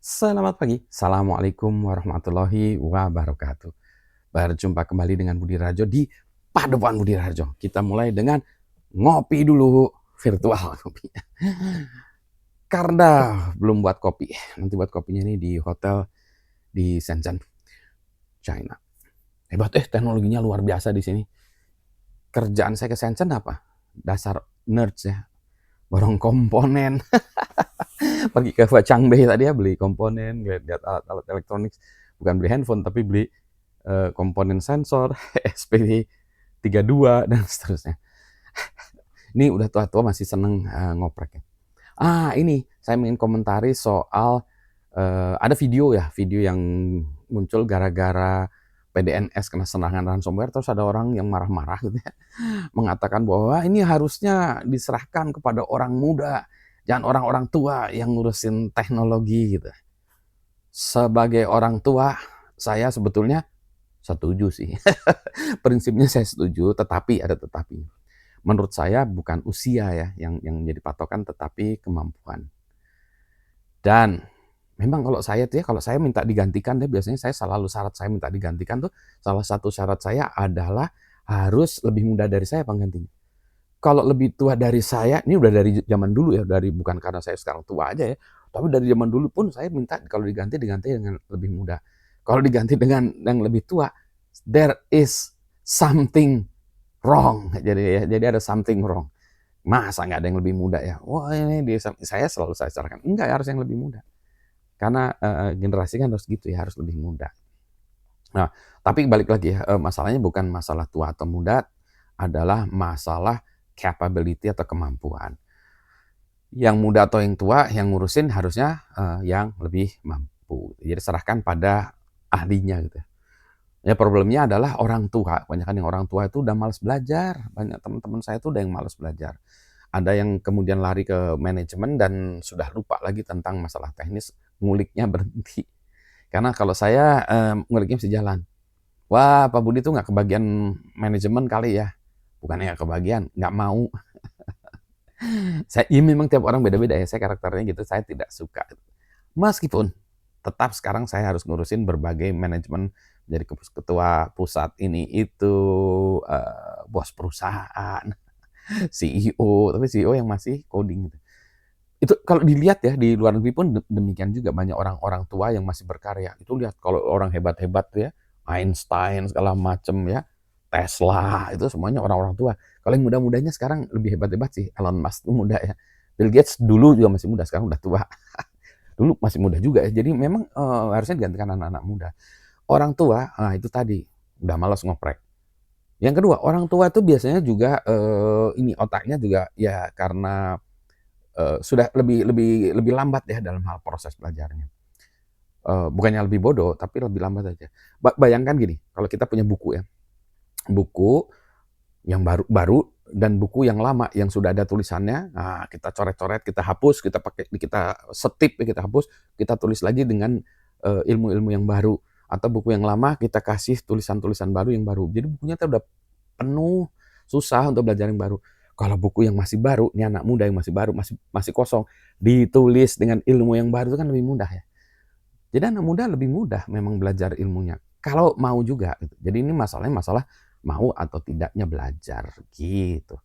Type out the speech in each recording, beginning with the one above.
Selamat pagi, Assalamualaikum warahmatullahi wabarakatuh. Berjumpa kembali dengan Budi Rajo di Padepokan Budi Rajo. Kita mulai dengan ngopi dulu, virtual kopinya. Karena belum buat kopi, nanti buat kopinya nih di hotel di Shenzhen, China. Hebat teknologinya luar biasa di sini. Kerjaan saya ke Shenzhen apa? Dasar nerds ya, borong komponen. Pergi ke Changbai tadi ya, beli komponen, lihat alat-alat elektronik. Bukan beli handphone, tapi beli komponen sensor, SP32, dan seterusnya. Ini udah tua-tua masih seneng ngoprek ya. Ini saya ingin komentari soal ada video yang muncul gara-gara PDNS kena serangan ransomware, terus ada orang yang marah-marah gitu ya, mengatakan bahwa ini harusnya diserahkan kepada orang muda, jangan orang-orang tua yang ngurusin teknologi gitu. Sebagai orang tua, saya sebetulnya setuju sih. Prinsipnya saya setuju, tetapi ada tetapi. Menurut saya bukan usia ya yang menjadi patokan, tetapi kemampuan. Dan memang kalau saya minta digantikan deh, biasanya saya selalu syarat saya minta digantikan tuh, salah satu syarat saya adalah harus lebih muda dari saya penggantinya. Kalau lebih tua dari saya, ini udah dari zaman dulu ya, bukan karena saya sekarang tua aja ya, tapi dari zaman dulu pun saya minta kalau diganti dengan lebih muda. Kalau diganti dengan yang lebih tua, there is something wrong. Jadi ada something wrong. Masa nggak ada yang lebih muda ya? Wah ini saya selalu saya sarankan, enggak harus yang lebih muda. Karena generasi kan harus gitu ya, harus lebih muda. Nah, tapi balik lagi ya, masalahnya bukan masalah tua atau muda, adalah masalah capability atau kemampuan. Yang muda atau yang tua, yang ngurusin harusnya yang lebih mampu. Jadi serahkan pada ahlinya gitu. Ya problemnya adalah orang tua, kebanyakan yang orang tua itu udah malas belajar. Banyak teman-teman saya tuh udah yang malas belajar. Ada yang kemudian lari ke manajemen dan sudah lupa lagi tentang masalah teknis, nguliknya berhenti. Karena kalau saya nguliknya bisa jalan. Wah, Pak Budi tuh nggak kebagian manajemen kali ya. Bukannya nggak kebagian, nggak mau. Ya memang tiap orang beda-beda ya, saya karakternya gitu, saya tidak suka. Meskipun tetap sekarang saya harus ngurusin berbagai manajemen, jadi ketua pusat ini itu, bos perusahaan, CEO, tapi CEO yang masih coding gitu. Itu kalau dilihat ya di luar negeri pun demikian juga, banyak orang-orang tua yang masih berkarya. Itu lihat kalau orang hebat-hebat tuh ya, Einstein segala macem ya, Tesla, itu semuanya orang-orang tua. Kalau yang muda-mudanya sekarang lebih hebat-hebat sih, Elon Musk tuh muda ya. Bill Gates dulu juga masih muda, sekarang udah tua. Dulu masih muda juga ya. Jadi memang harusnya digantikan anak-anak muda. Orang tua, nah itu tadi, udah malas ngoprek. Yang kedua, orang tua tuh biasanya juga ini otaknya juga ya karena sudah lebih lebih lebih lambat ya dalam hal proses belajarnya. Bukannya lebih bodoh, tapi lebih lambat aja. Bayangkan gini, kalau kita punya buku ya, buku yang baru dan buku yang lama yang sudah ada tulisannya, nah kita coret-coret, kita hapus, kita setip, kita hapus, kita tulis lagi dengan ilmu-ilmu yang baru. Atau buku yang lama kita kasih tulisan-tulisan baru yang baru. Jadi bukunya tuh udah penuh, susah untuk belajar yang baru. Kalau buku yang masih baru, ini anak muda yang masih baru, masih kosong, ditulis dengan ilmu yang baru itu kan lebih mudah ya. Jadi anak muda lebih mudah memang belajar ilmunya. Kalau mau juga. Gitu. Jadi ini masalahnya masalah mau atau tidaknya belajar gitu.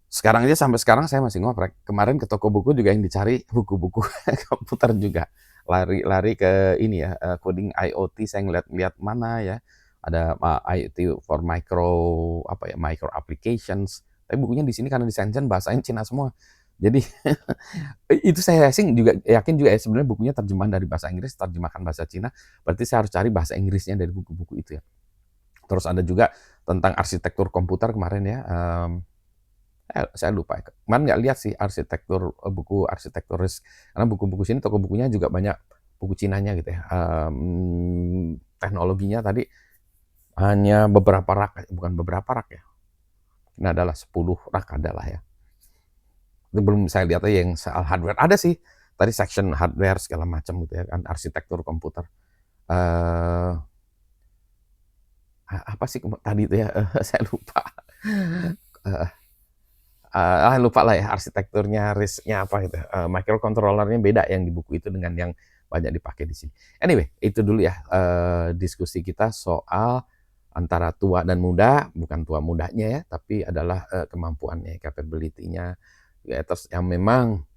Sekarang aja sampai sekarang saya masih ngoprek. Kemarin ke toko buku juga yang dicari buku-buku komputer juga. Lari-lari ke ini ya, coding IoT, saya ngeliat mana ya. Ada IoT for micro applications. Tapi bukunya di sini karena di Shenzhen bahasanya Cina semua. Jadi itu saya juga yakin juga ya sebenarnya bukunya terjemahan dari bahasa Inggris, terjemahkan bahasa Cina. Berarti saya harus cari bahasa Inggrisnya dari buku-buku itu ya. Terus ada juga tentang arsitektur komputer kemarin ya. Saya lupa. Kemarin nggak lihat sih buku arsitektur RISC. Karena buku-buku sini toko bukunya juga banyak buku Cinanya gitu ya. Teknologinya tadi hanya beberapa rak, bukan beberapa rak ya. Ini adalah 10 rak adalah ya. Itu belum saya lihat aja yang soal hardware. Ada sih tadi section hardware segala macam gitu ya kan, arsitektur komputer. Eh apa sih tadi itu ya? Saya lupa. lupa lah ya arsitekturnya, RISC-nya apa gitu, microcontroller-nya beda yang di buku itu dengan yang banyak dipakai di sini. Anyway, itu dulu ya, diskusi kita soal antara tua dan muda, bukan tua mudanya ya, tapi adalah, kemampuannya, capability-nya, ya terus yang memang,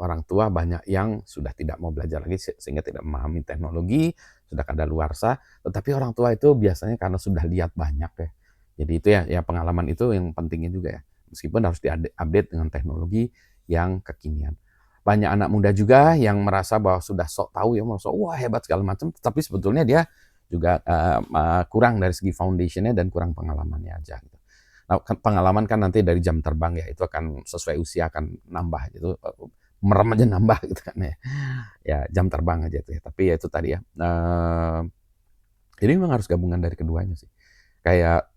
orang tua banyak yang sudah tidak mau belajar lagi sehingga tidak memahami teknologi, sudah kadaluarsa, tetapi orang tua itu biasanya karena sudah lihat banyak ya. Jadi itu ya pengalaman itu yang pentingnya juga ya. Meskipun harus update dengan teknologi yang kekinian. Banyak anak muda juga yang merasa bahwa sudah sok tahu ya, merasa wah hebat segala macam, tapi sebetulnya dia juga kurang dari segi foundation-nya dan kurang pengalamannya aja gitu. Nah, pengalaman kan nanti dari jam terbang ya, itu akan sesuai usia akan nambah gitu, merem aja nambah gitu kan ya. Ya jam terbang aja itu ya, tapi ya itu tadi ya, jadi memang harus gabungan dari keduanya sih. Kayak,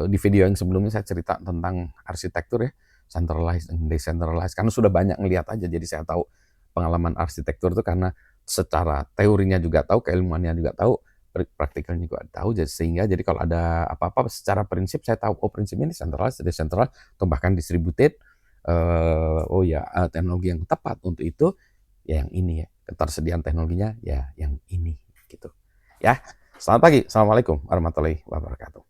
di video yang sebelumnya saya cerita tentang arsitektur ya, centralized dan decentralized, karena sudah banyak ngelihat aja, jadi saya tahu pengalaman arsitektur itu karena secara teorinya juga tahu, keilmuannya juga tahu, praktikalnya juga tahu, sehingga jadi kalau ada apa-apa secara prinsip saya tahu, oh prinsipnya ini centralized, decentralized, atau bahkan distributed, oh ya, teknologi yang tepat untuk itu, ya yang ini ya, ketersediaan teknologinya ya yang ini, gitu. Ya, selamat pagi, assalamualaikum warahmatullahi wabarakatuh.